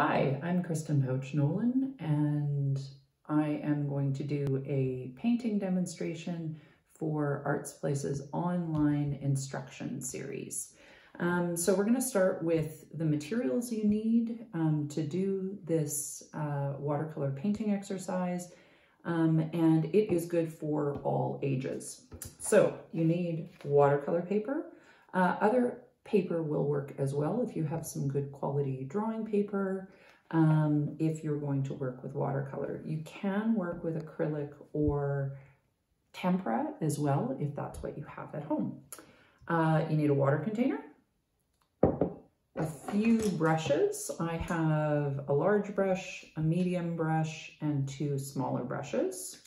Hi, I'm Kristen Pauch-Nolin, and I am going to do a painting demonstration for artsPlace's online instruction series. So we're going to start with the materials you need to do this watercolor painting exercise, and it is good for all ages. So you need watercolor paper. Other paper will work as well if you have some good quality drawing paper. If you're going to work with watercolor, you can work with acrylic or tempera as well if that's what you have at home. You need a water container, a few brushes. I have a large brush, a medium brush, and two smaller brushes,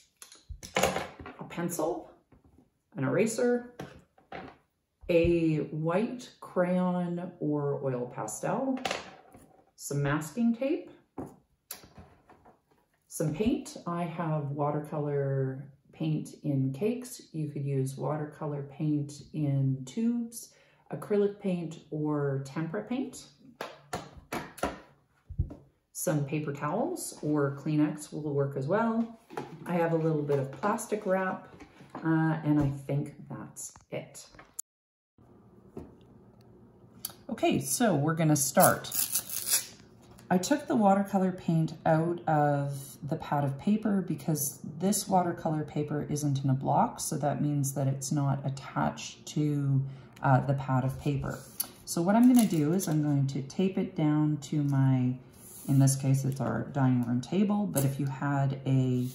a pencil, an eraser, a white crayon or oil pastel, some masking tape, some paint. I have watercolor paint in cakes. You could use watercolor paint in tubes, acrylic paint, or tempera paint. Some paper towels or Kleenex will work as well. I have a little bit of plastic wrap, and I think that's it. Okay, so we're gonna start. I took the watercolor paint out of the pad of paper because this watercolor paper isn't in a block, so that means that it's not attached to the pad of paper. So what I'm gonna do is I'm going to tape it down to my, in this case it's our dining room table, but if you had a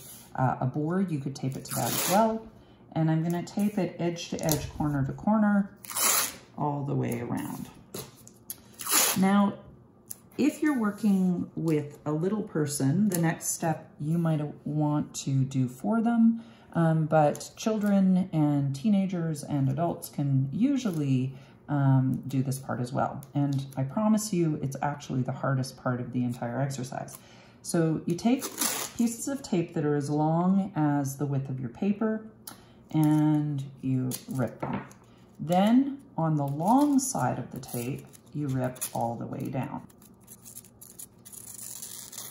board, you could tape it to that as well. And I'm gonna tape it edge to edge, corner to corner, all the way around. Now, if you're working with a little person, the next step you might want to do for them, but children and teenagers and adults can usually do this part as well. And I promise you, it's actually the hardest part of the entire exercise. So you take pieces of tape that are as long as the width of your paper and you rip them. Then on the long side of the tape, you rip all the way down.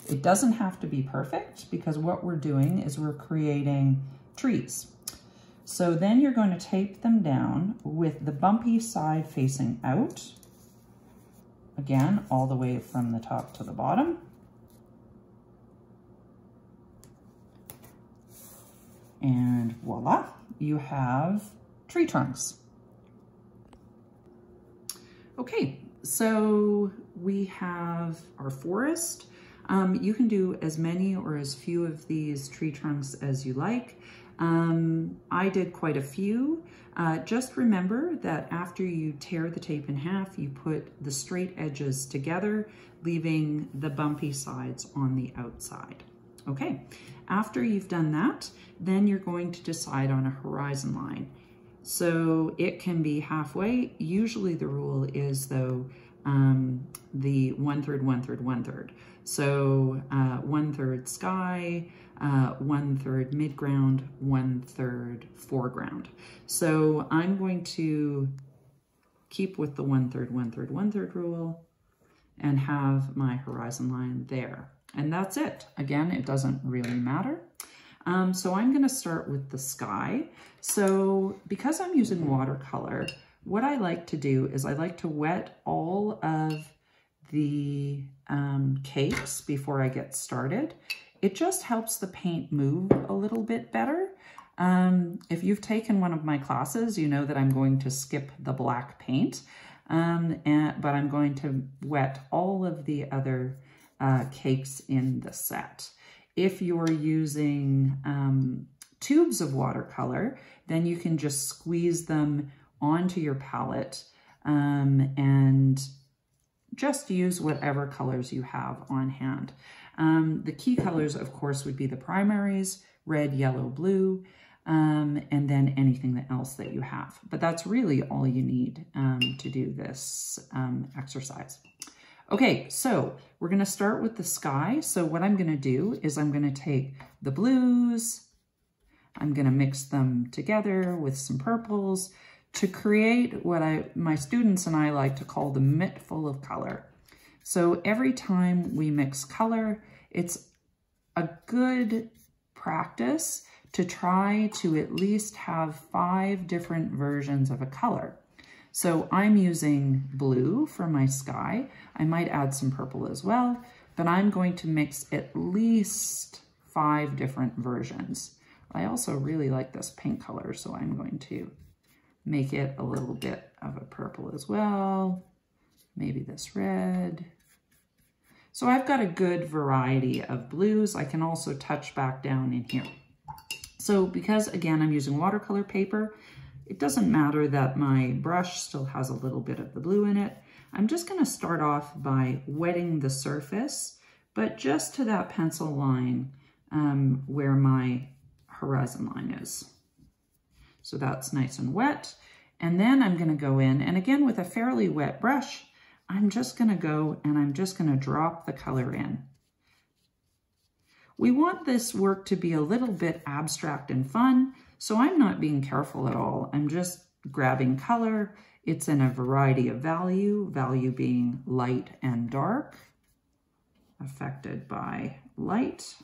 It doesn't have to be perfect because what we're doing is we're creating trees. So then you're going to tape them down with the bumpy side facing out. Again, all the way from the top to the bottom. And voila, you have tree trunks. Okay, so we have our forest. You can do as many or as few of these tree trunks as you like. I did quite a few. Just remember that after you tear the tape in half, you put the straight edges together, leaving the bumpy sides on the outside. Okay, after you've done that, then you're going to decide on a horizon line. So it can be halfway. Usually the rule is though, the 1/3, 1/3, 1/3. So 1/3 sky, 1/3 midground, 1/3 foreground. So I'm going to keep with the 1/3, 1/3, 1/3 rule and have my horizon line there. And that's it. Again, it doesn't really matter. So I'm gonna start with the sky. So because I'm using watercolor, what I like to do is I like to wet all of the cakes before I get started. It just helps the paint move a little bit better. If you've taken one of my classes, you know that I'm going to skip the black paint, but I'm going to wet all of the other cakes in the set. If you're using tubes of watercolor, then you can just squeeze them onto your palette and just use whatever colors you have on hand. The key colors, of course, would be the primaries, red, yellow, blue, and then anything else that you have. But that's really all you need to do this exercise. Okay, so we're gonna start with the sky. So what I'm gonna do is I'm gonna take the blues, I'm gonna mix them together with some purples to create what my students and I like to call the mitt full of color. So every time we mix color, it's a good practice to try to at least have 5 different versions of a color. So I'm using blue for my sky. I might add some purple as well, but I'm going to mix at least 5 different versions. I also really like this pink color, so I'm going to make it a little bit of a purple as well. Maybe this red. So I've got a good variety of blues. I can also touch back down in here. So because, again, I'm using watercolor paper, it doesn't matter that my brush still has a little bit of the blue in it. I'm just going to start off by wetting the surface, but just to that pencil line where my horizon line is. So that's nice and wet. And then I'm going to go in, and again with a fairly wet brush, I'm just going to go and I'm just going to drop the color in. We want this work to be a little bit abstract and fun, so I'm not being careful at all. I'm just grabbing color. It's in a variety of value being light and dark, affected by light.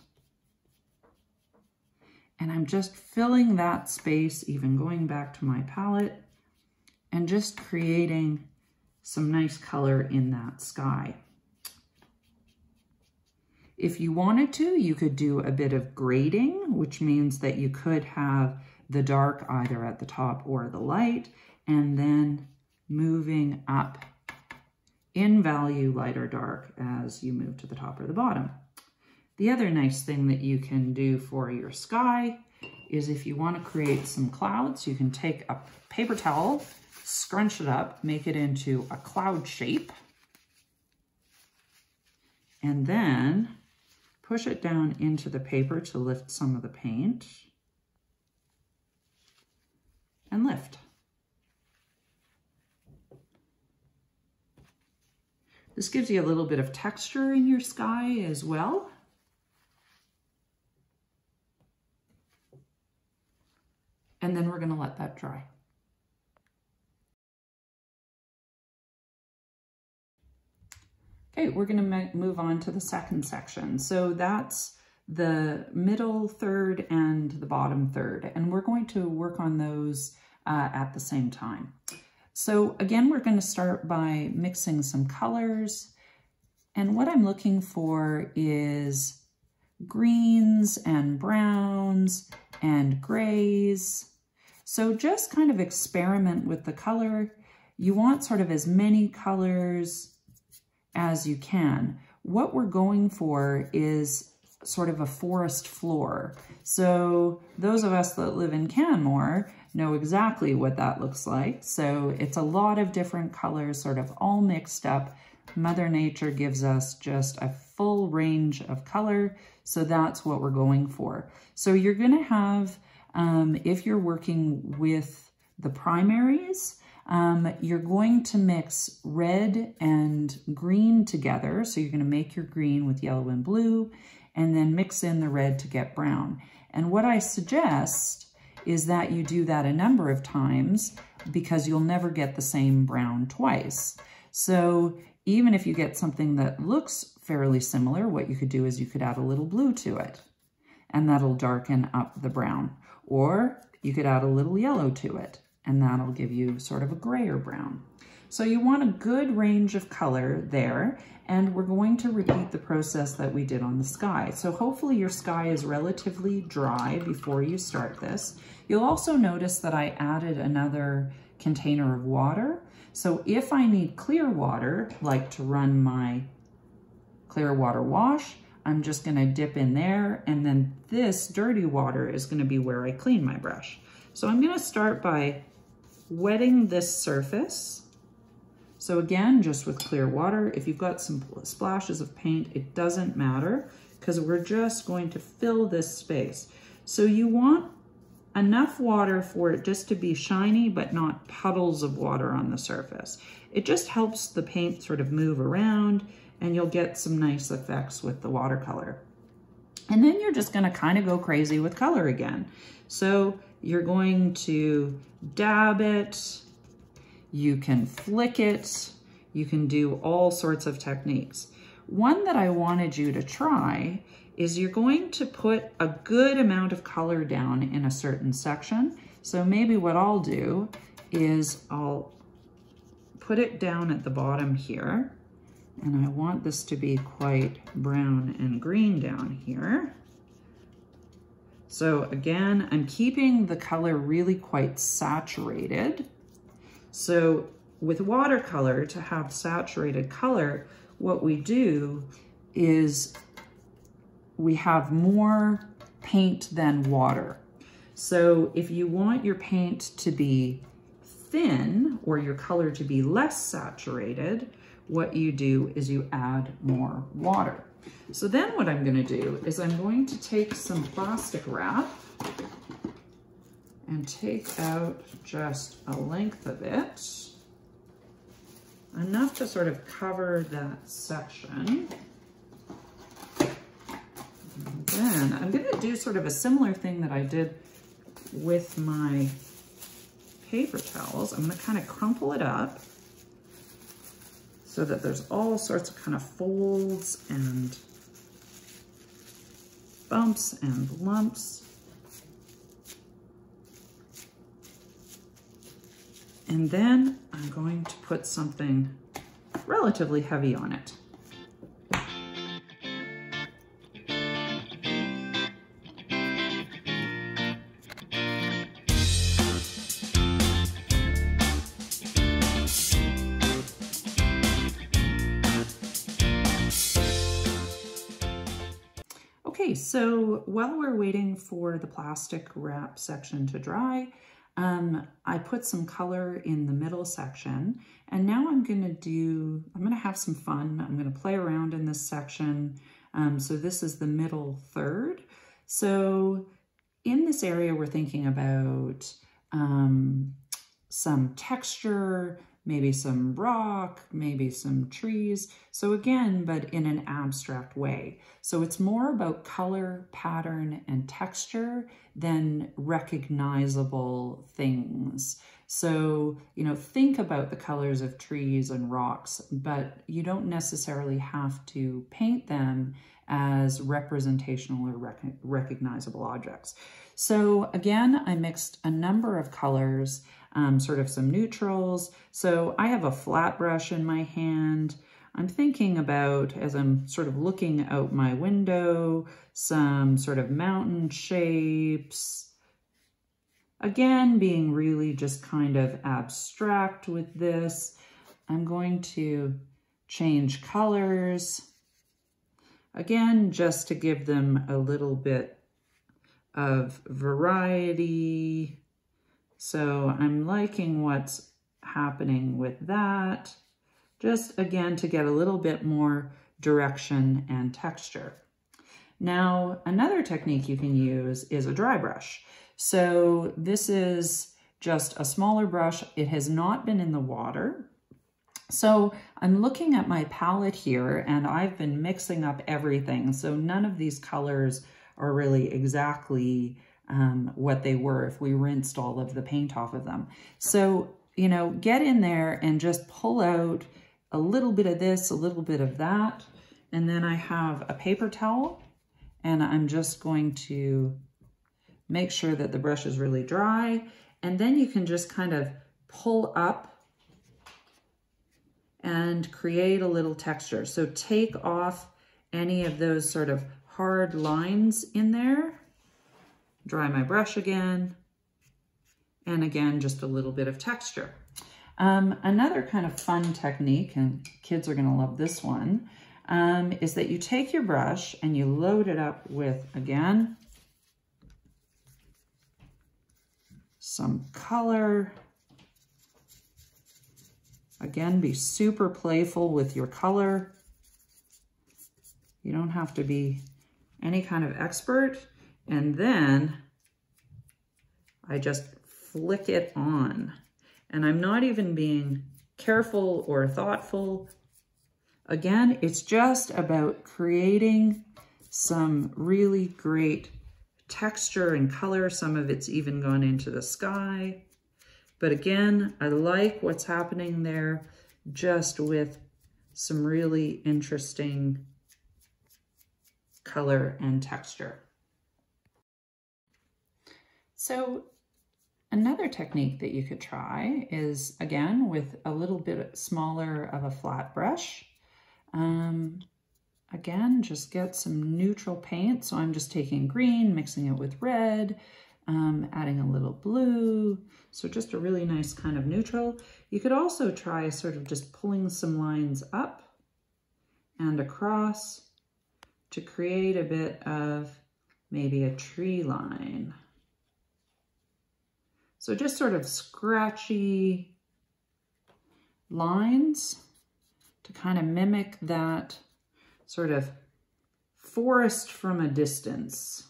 And I'm just filling that space, even going back to my palette, and just creating some nice color in that sky. If you wanted to, you could do a bit of grading, which means that you could have the dark either at the top or the light, and then moving up in value, light or dark, as you move to the top or the bottom. The other nice thing that you can do for your sky is if you want to create some clouds, you can take a paper towel, scrunch it up, make it into a cloud shape, and then push it down into the paper to lift some of the paint, and lift. This gives you a little bit of texture in your sky as well. And then we're going to let that dry. Okay, we're going to move on to the second section. So that's the middle third and the bottom third, and we're going to work on those at the same time. So again, we're going to start by mixing some colors, and what I'm looking for is greens and browns and grays. So just kind of experiment with the color. You want sort of as many colors as you can. What we're going for is sort of a forest floor. So those of us that live in Canmore know exactly what that looks like. So it's a lot of different colors sort of all mixed up. Mother Nature gives us just a full range of color. So that's what we're going for. So you're going to have, if you're working with the primaries, you're going to mix red and green together. So you're going to make your green with yellow and blue, and then mix in the red to get brown. And what I suggest is that you do that a number of times because you'll never get the same brown twice. So even if you get something that looks fairly similar, what you could do is you could add a little blue to it, and that'll darken up the brown. Or you could add a little yellow to it, and that'll give you sort of a grayer brown. So you want a good range of color there, and we're going to repeat the process that we did on the sky. So hopefully your sky is relatively dry before you start this. You'll also notice that I added another container of water. So if I need clear water, like to run my clear water wash, I'm just gonna dip in there, and then this dirty water is gonna be where I clean my brush. So I'm gonna start by wetting this surface. So again, just with clear water. If you've got some splashes of paint, it doesn't matter because we're just going to fill this space. So you want enough water for it just to be shiny, but not puddles of water on the surface. It just helps the paint sort of move around, and you'll get some nice effects with the watercolor. And then you're just gonna kind of go crazy with color again. So you're going to dab it, you can flick it, You can do all sorts of techniques. One that I wanted you to try is you're going to put a good amount of color down in a certain section. So maybe what I'll do is I'll put it down at the bottom here, and I want this to be quite brown and green down here. So again, I'm keeping the color really quite saturated. So with watercolor, to have saturated color, what we do is we have more paint than water. So if you want your paint to be thin or your color to be less saturated, what you do is you add more water. So then what I'm going to do is I'm going to take some plastic wrap and take out just a length of it, enough to sort of cover that section. And then I'm going to do sort of a similar thing that I did with my paper towels. I'm going to kind of crumple it up so that there's all sorts of kind of folds and bumps and lumps. And then I'm going to put something relatively heavy on it. Okay, so while we're waiting for the plastic wrap section to dry, I put some color in the middle section, and now I'm gonna have some fun. I'm gonna play around in this section. So this is the middle third. So in this area, we're thinking about some texture, maybe some rock, maybe some trees. So again, but in an abstract way. So it's more about color, pattern, and texture than recognizable things. So, you know, think about the colors of trees and rocks, but you don't necessarily have to paint them as representational or recognizable objects. So again, I mixed a number of colors, sort of some neutrals. So I have a flat brush in my hand. I'm thinking about, as I'm sort of looking out my window, some sort of mountain shapes. Again, being really just kind of abstract with this. I'm going to change colors. Again, just to give them a little bit of variety. So I'm liking what's happening with that. Just again, to get a little bit more direction and texture. Now, another technique you can use is a dry brush. So this is just a smaller brush. It has not been in the water. So I'm looking at my palette here, and I've been mixing up everything. So none of these colors are really exactly what they were if we rinsed all of the paint off of them. So, you know, get in there and just pull out a little bit of this, a little bit of that. And then I have a paper towel, and I'm just going to make sure that the brush is really dry. And then you can just kind of pull up and create a little texture. So take off any of those sort of hard lines in there. Dry my brush again. And again, just a little bit of texture. Another kind of fun technique, and kids are gonna love this one, is that you take your brush and you load it up with, again, some color. Again, be super playful with your color. You don't have to be any kind of expert. And then I just flick it on. And I'm not even being careful or thoughtful. Again, it's just about creating some really great texture and color. Some of it's even gone into the sky. But again, I like what's happening there just with some really interesting color and texture. So another technique that you could try is, again, with a little bit smaller of a flat brush. Again, just get some neutral paint. So I'm just taking green, mixing it with red, adding a little blue. So just a really nice kind of neutral. You could also try sort of just pulling some lines up and across to create a bit of maybe a tree line. So just sort of scratchy lines to kind of mimic that sort of forest from a distance.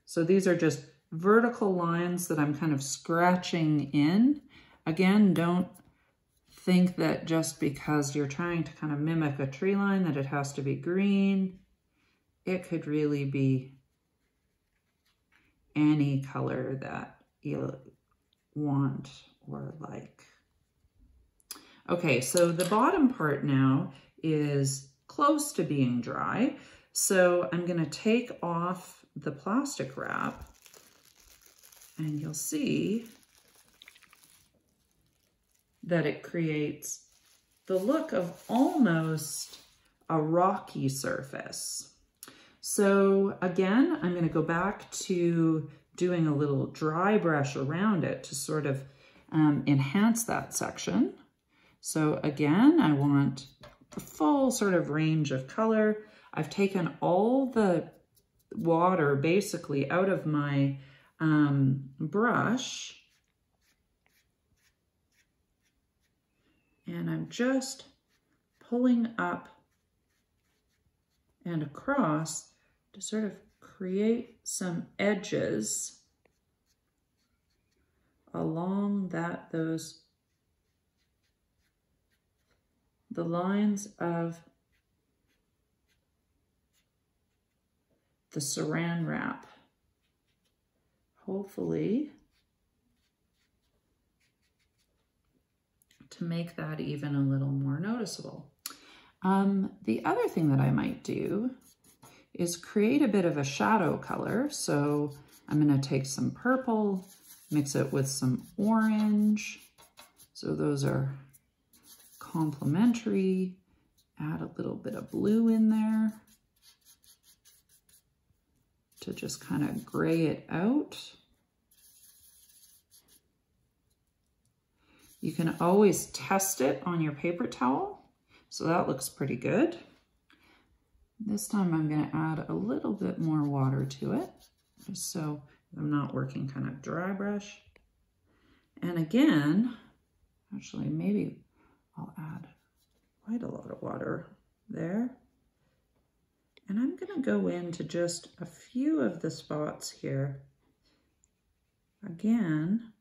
So these are just vertical lines that I'm kind of scratching in. Again, don't think that just because you're trying to kind of mimic a tree line that it has to be green. It could really be any color that you want or like. Okay, so the bottom part now is close to being dry. So I'm gonna take off the plastic wrap and you'll see that it creates the look of almost a rocky surface. So again, I'm going to go back to doing a little dry brush around it to sort of enhance that section. So again, I want the full sort of range of color. I've taken all the water basically out of my brush. And I'm just pulling up and across to sort of create some edges along the lines of the saran wrap. Hopefully, to make that even a little more noticeable. The other thing that I might do is create a bit of a shadow color. So I'm going to take some purple, mix it with some orange. So those are complementary. Add a little bit of blue in there to just kind of gray it out. You can always test it on your paper towel. So that looks pretty good. This time I'm going to add a little bit more water to it, just so I'm not working kind of dry brush. And again, actually maybe I'll add quite a lot of water there. And I'm going to go into just a few of the spots here. Again,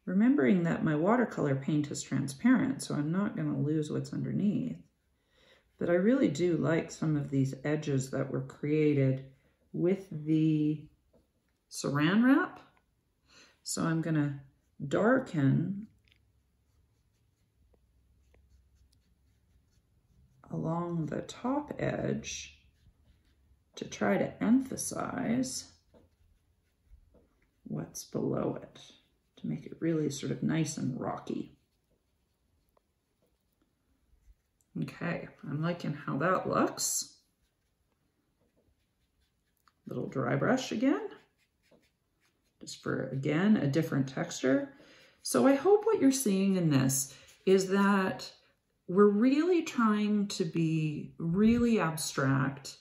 remembering that my watercolor paint is transparent, so I'm not going to lose what's underneath. But I really do like some of these edges that were created with the saran wrap. So I'm going to darken along the top edge to try to emphasize what's below it, to make it really sort of nice and rocky. Okay, I'm liking how that looks. Little dry brush again, just for, again, a different texture. So I hope what you're seeing in this is that we're really trying to be really abstract.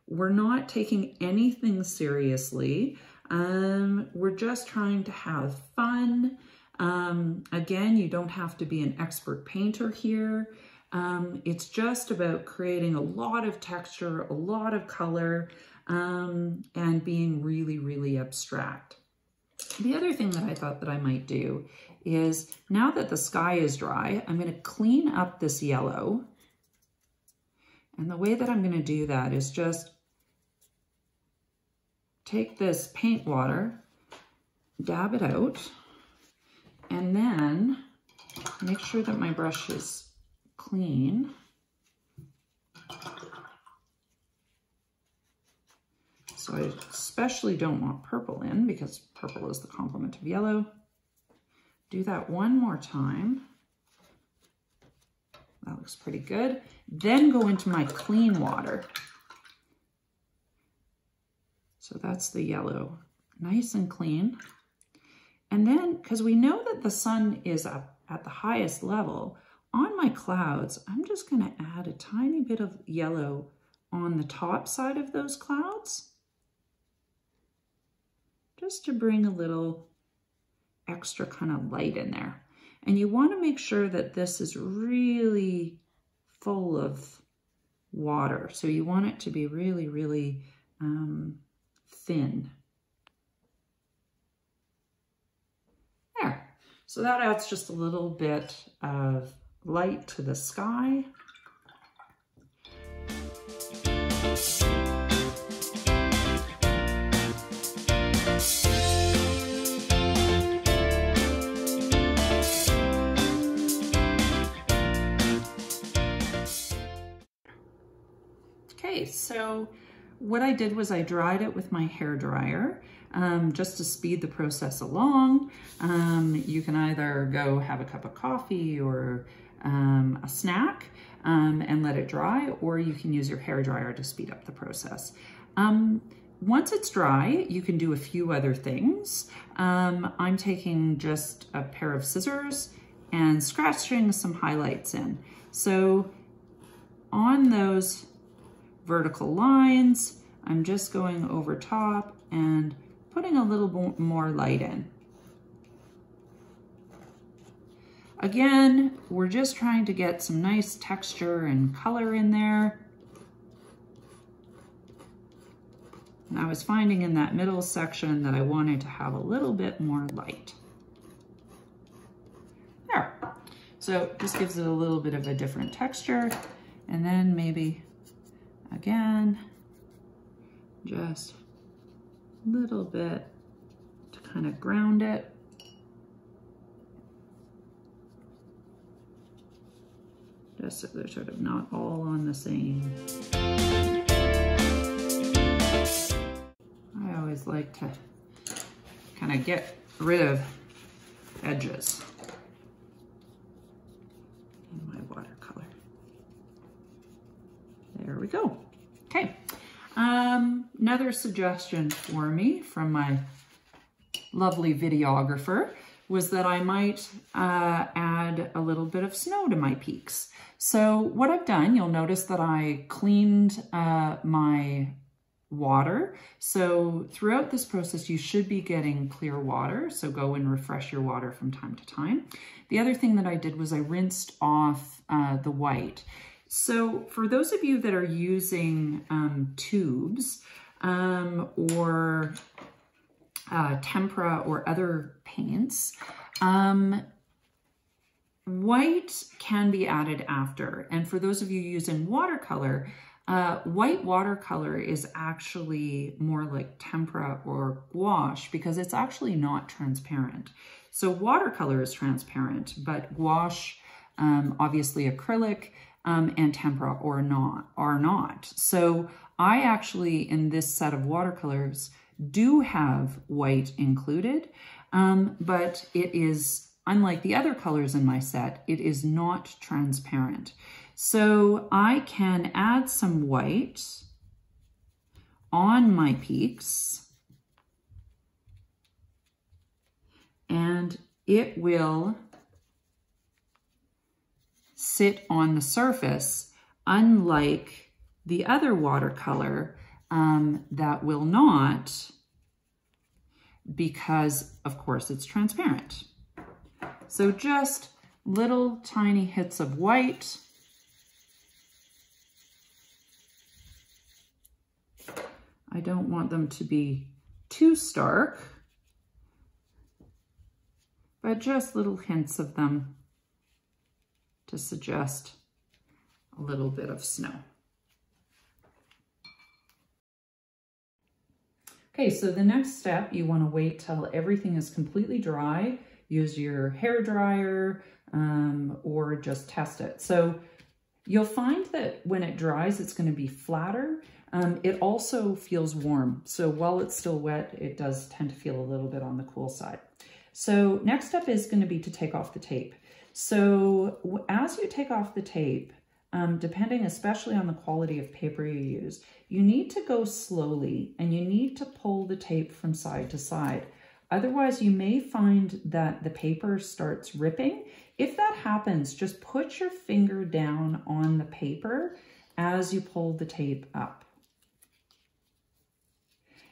We're not taking anything seriously. We're just trying to have fun. Again, you don't have to be an expert painter here. It's just about creating a lot of texture, a lot of color, and being really, really abstract. The other thing that I thought that I might do is, now that the sky is dry, I'm going to clean up this yellow. And the way that I'm going to do that is just take this paint water, dab it out, And then make sure that my brush is clean. So I especially don't want purple in because purple is the complement of yellow. Do that one more time. That looks pretty good. Then go into my clean water. So that's the yellow, nice and clean. And then, because we know that the sun is up at the highest level, on my clouds, I'm just gonna add a tiny bit of yellow on the top side of those clouds, just to bring a little extra kind of light in there. And you want to make sure that this is really full of water. So you want it to be really, really thin. There. So that adds just a little bit of light to the sky. Okay, so what I did was I dried it with my hair dryer just to speed the process along. You can either go have a cup of coffee or a snack and let it dry, or you can use your hair dryer to speed up the process. Once it's dry, you can do a few other things. I'm taking just a pair of scissors and scratching some highlights in. So on those vertical lines, I'm just going over top and putting a little more light in. Again, we're just trying to get some nice texture and color in there. And I was finding in that middle section that I wanted to have a little bit more light. There. So this gives it a little bit of a different texture. And then maybe, again, just a little bit to kind of ground it. Just so they're sort of not all on the same. I always like to kind of get rid of edges in my watercolor. There we go. Okay. Another suggestion for me from my lovely videographer was that I might add a little bit of snow to my peaks. So what I've done, you'll notice that I cleaned my water. So throughout this process, you should be getting clear water. So go and refresh your water from time to time. The other thing that I did was I rinsed off the white. So for those of you that are using tubes or tempera or other paints, white can be added after. And for those of you using watercolor, white watercolor is actually more like tempera or gouache because it's actually not transparent. So watercolor is transparent, but gouache, obviously acrylic, and tempera are not. So I actually, in this set of watercolors, do have white included, but it is, unlike the other colors in my set, it is not transparent. So I can add some white on my peaks and it will sit on the surface, unlike the other watercolor that will not, because of course it's transparent. So just little tiny hits of white. I don't want them to be too stark, but just little hints of them to suggest a little bit of snow. Okay, so the next step, you want to wait till everything is completely dry. use your hair dryer, or just test it. So you'll find that when it dries, it's going to be flatter. It also feels warm. So while it's still wet, it does tend to feel a little bit on the cool side. So next step is going to be to take off the tape. So as you take off the tape, depending especially on the quality of paper you use, you need to go slowly and you need to pull the tape from side to side. Otherwise, you may find that the paper starts ripping. If that happens, just put your finger down on the paper as you pull the tape up.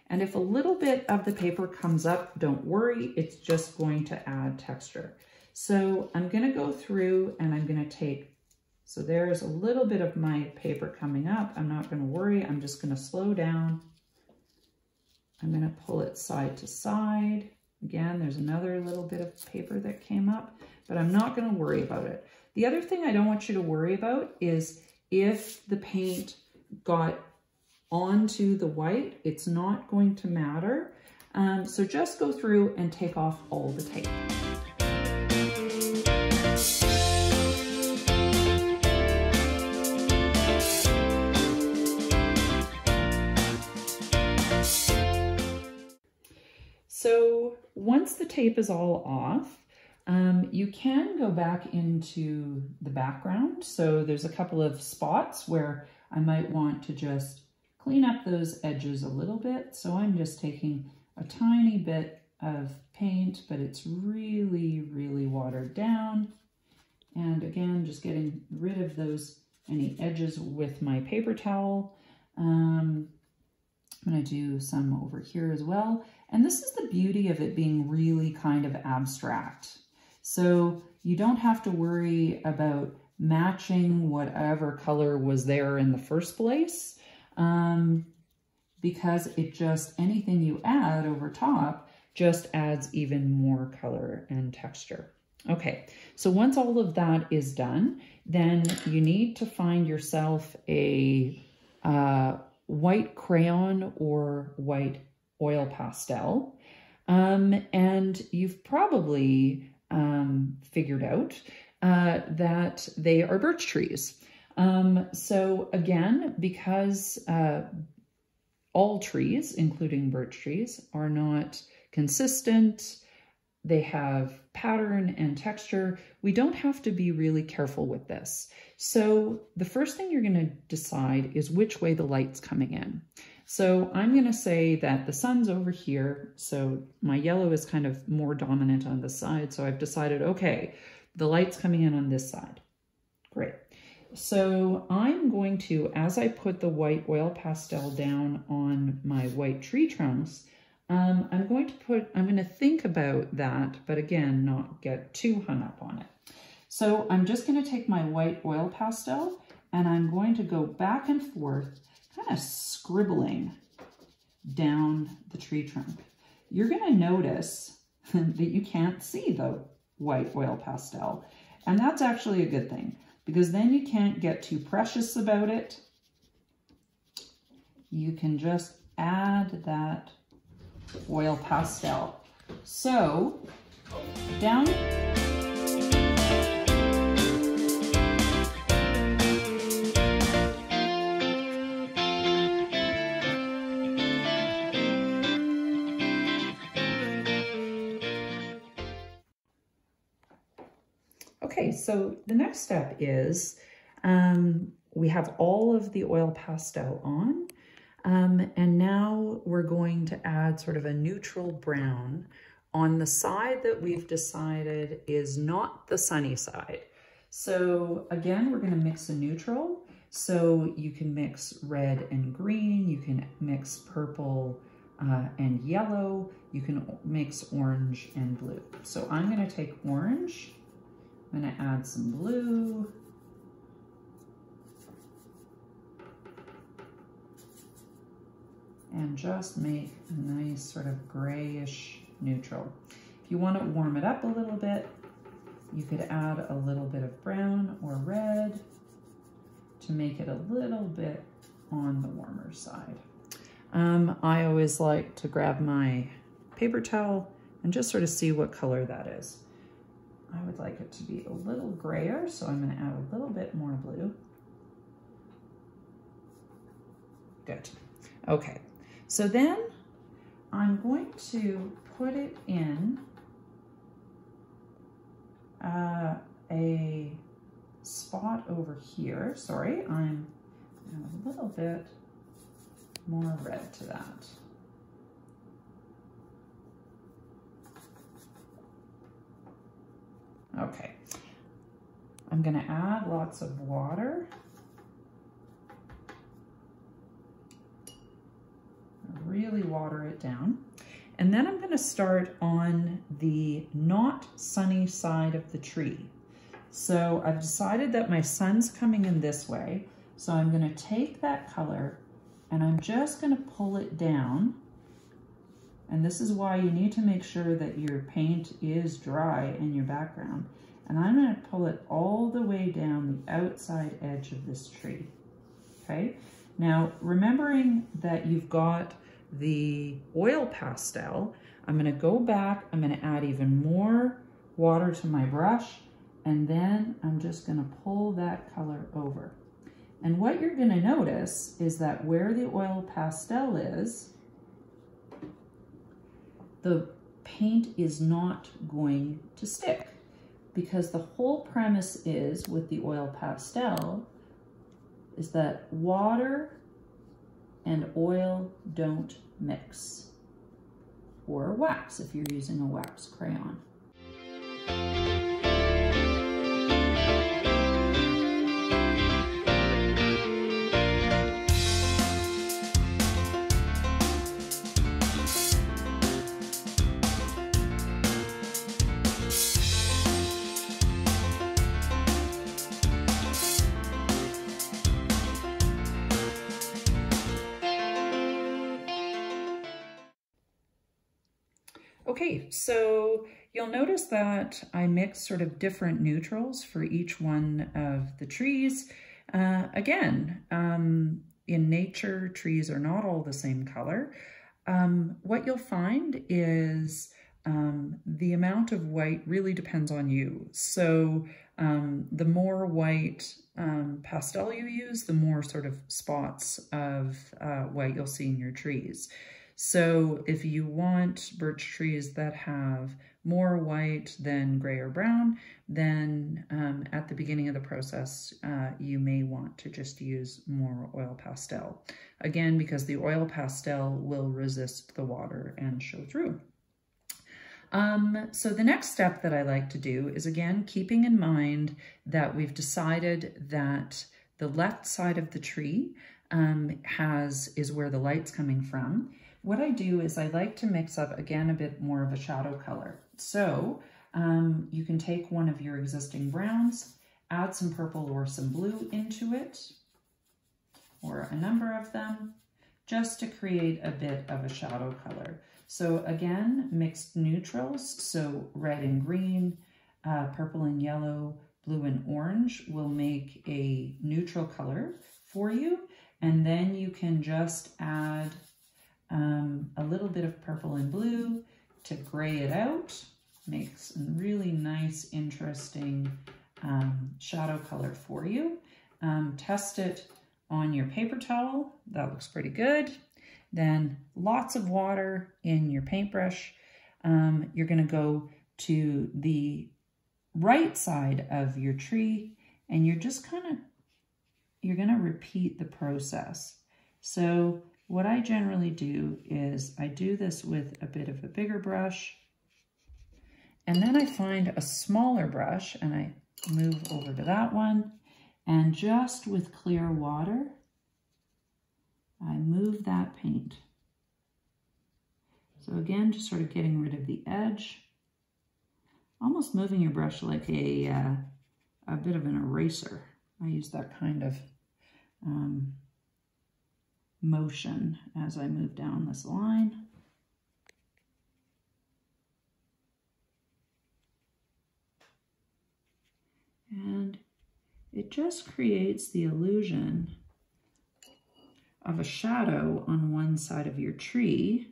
And if a little bit of the paper comes up, don't worry, it's just going to add texture. So I'm going to go through and I'm going to take, so there's a little bit of my paper coming up. I'm not going to worry, I'm just going to slow down. I'm going to pull it side to side. Again, there's another little bit of paper that came up, but I'm not going to worry about it. The other thing I don't want you to worry about is if the paint got onto the white, it's not going to matter. So just go through and take off all the tape. So once the tape is all off, you can go back into the background. So there's a couple of spots where I might want to just clean up those edges a little bit. So I'm just taking a tiny bit of paint, but it's really, really watered down. And again, just getting rid of any edges with my paper towel. I'm gonna do some over here as well. And this is the beauty of it being really kind of abstract. So you don't have to worry about matching whatever color was there in the first place. Because it just, anything you add over top just adds even more color and texture. Okay, so once all of that is done, then you need to find yourself a white crayon or white oil pastel. And you've probably figured out that they are birch trees. So again, because all trees, including birch trees, are not consistent, they have pattern and texture, we don't have to be really careful with this. So the first thing you're going to decide is which way the light's coming in. So I'm going to say that the sun's over here, so my yellow is kind of more dominant on this side, so I've decided, okay, the light's coming in on this side. Great. So I'm going to, as I put the white oil pastel down on my white tree trunks, I'm going to think about that, but again, not get too hung up on it. So I'm just going to take my white oil pastel and I'm going to go back and forth, kind of scribbling down the tree trunk. You're going to notice that you can't see the white oil pastel, and that's actually a good thing, because then you can't get too precious about it. You can just add that oil pastel. So down. Okay, so the next step is we have all of the oil pastel on, and now we're going to add sort of a neutral brown on the side that we've decided is not the sunny side. So again, we're going to mix a neutral. So you can mix red and green, you can mix purple and yellow, you can mix orange and blue. So I'm going to take orange. I'm going to add some blue. And just make a nice sort of grayish neutral. If you want to warm it up a little bit, you could add a little bit of brown or red to make it a little bit on the warmer side. I always like to grab my paper towel and just sort of see what color that is. I would like it to be a little grayer, so I'm going to add a little bit more blue. Good. Okay, so then I'm going to put it in a spot over here. Sorry, I'm a little bit more red to that. Okay, I'm going to add lots of water. Really water it down. And then I'm going to start on the not sunny side of the tree. So I've decided that my sun's coming in this way. So I'm going to take that color and I'm just going to pull it down. And this is why you need to make sure that your paint is dry in your background. And I'm going to pull it all the way down the outside edge of this tree. Okay. Now, remembering that you've got the oil pastel, I'm going to go back, I'm going to add even more water to my brush, and then I'm just going to pull that color over. And what you're going to notice is that where the oil pastel is, the paint is not going to stick, because the whole premise is with the oil pastel is that water and oil don't mix, or wax if you're using a wax crayon. Okay, so you'll notice that I mix sort of different neutrals for each one of the trees. Again, in nature, trees are not all the same color. What you'll find is the amount of white really depends on you. So the more white pastel you use, the more sort of spots of white you'll see in your trees. So if you want birch trees that have more white than gray or brown, then at the beginning of the process, you may want to just use more oil pastel. Again, because the oil pastel will resist the water and show through. So the next step that I like to do is, again, keeping in mind that we've decided that the left side of the tree is where the light's coming from. What I do is I like to mix up, again, a bit more of a shadow color. So you can take one of your existing browns, add some purple or some blue into it, or a number of them, just to create a bit of a shadow color. So again, mixed neutrals, so red and green, purple and yellow, blue and orange will make a neutral color for you. And then you can just add a little bit of purple and blue to gray it out. Makes a really nice, interesting shadow color for you. Test it on your paper towel. That looks pretty good. Then lots of water in your paintbrush. You're going to go to the right side of your tree and you're just you're going to repeat the process. So what I generally do is I do this with a bit of a bigger brush, and then I find a smaller brush and I move over to that one, and just with clear water, I move that paint. So again, just sort of getting rid of the edge, almost moving your brush like a bit of an eraser. I use that kind of motion as I move down this line. And it just creates the illusion of a shadow on one side of your tree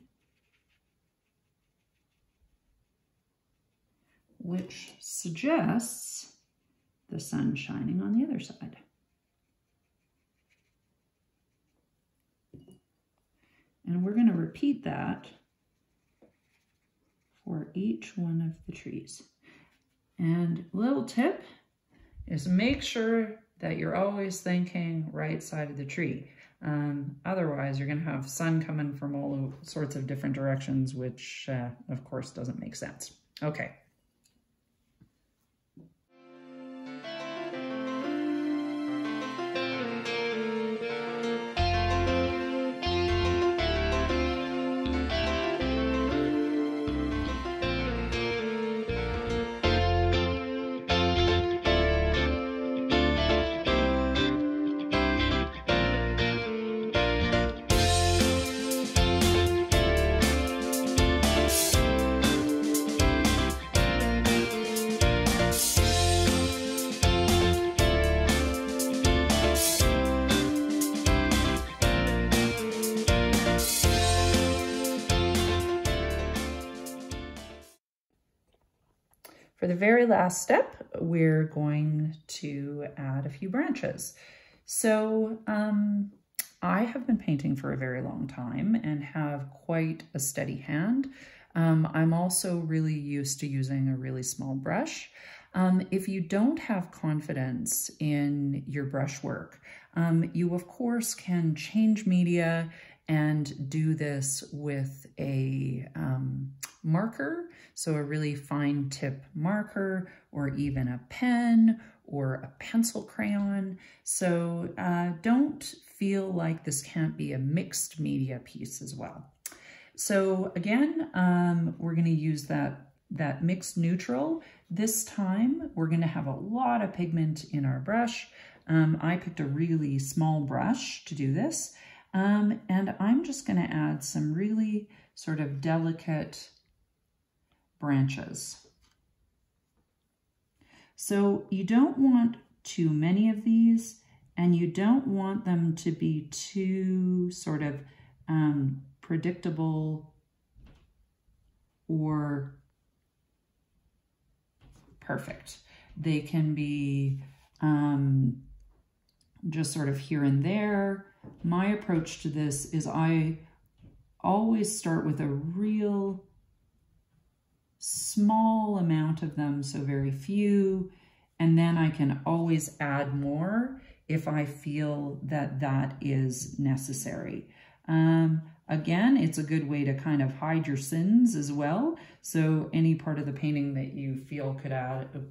which suggests the sun shining on the other side. And we're going to repeat that for each one of the trees. And little tip is make sure that you're always thinking right side of the tree. Otherwise, you're going to have sun coming from all sorts of different directions, which of course doesn't make sense. Okay. For the very last step, we're going to add a few branches. So I have been painting for a very long time and have quite a steady hand. I'm also really used to using a really small brush. If you don't have confidence in your brushwork, you of course can change media and do this with a marker, so a really fine tip marker, or even a pen or a pencil crayon. So don't feel like this can't be a mixed media piece as well. So again, we're going to use that mixed neutral. This time we're going to have a lot of pigment in our brush. I picked a really small brush to do this. And I'm just going to add some really sort of delicate branches. So you don't want too many of these, and you don't want them to be too sort of predictable or perfect. They can be just sort of here and there. My approach to this is I always start with a real small amount of them, so very few, and then I can always add more if I feel that that is necessary. Again, it's a good way to kind of hide your sins as well. So any part of the painting that you feel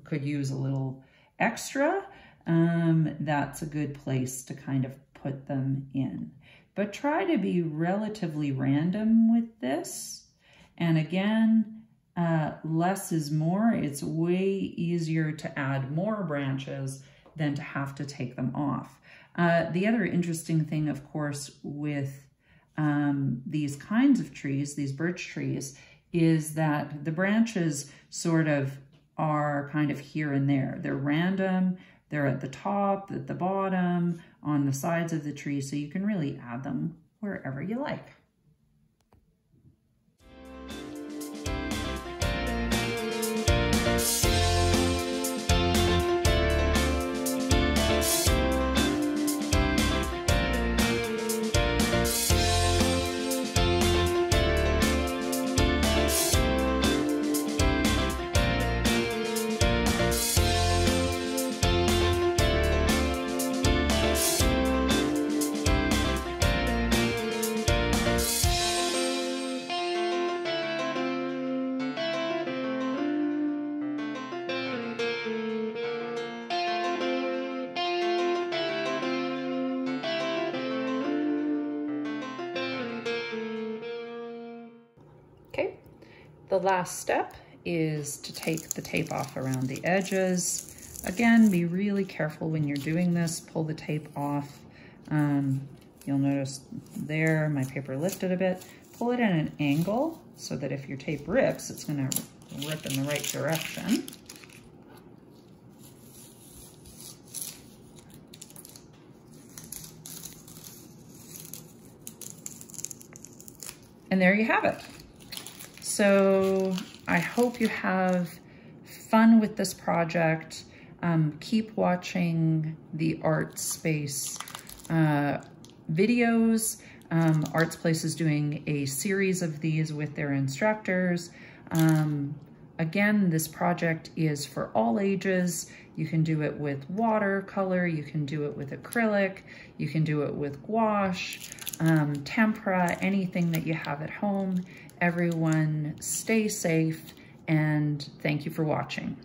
could use a little extra, that's a good place to kind of put them in. But try to be relatively random with this. And again, less is more. It's way easier to add more branches than to have to take them off. The other interesting thing, of course, with these kinds of trees, these birch trees, is that the branches sort of are kind of here and there. They're random. They're at the top, at the bottom, on the sides of the tree, so you can really add them wherever you like. Okay, the last step is to take the tape off around the edges. Again, be really careful when you're doing this. Pull the tape off. You'll notice there my paper lifted a bit. Pull it at an angle so that if your tape rips, it's going to rip in the right direction. And there you have it. So I hope you have fun with this project. Keep watching the artspace videos. artsPlace is doing a series of these with their instructors. Again, this project is for all ages. You can do it with watercolor, you can do it with acrylic, you can do it with gouache, tempera, anything that you have at home. Everyone stay safe, and thank you for watching.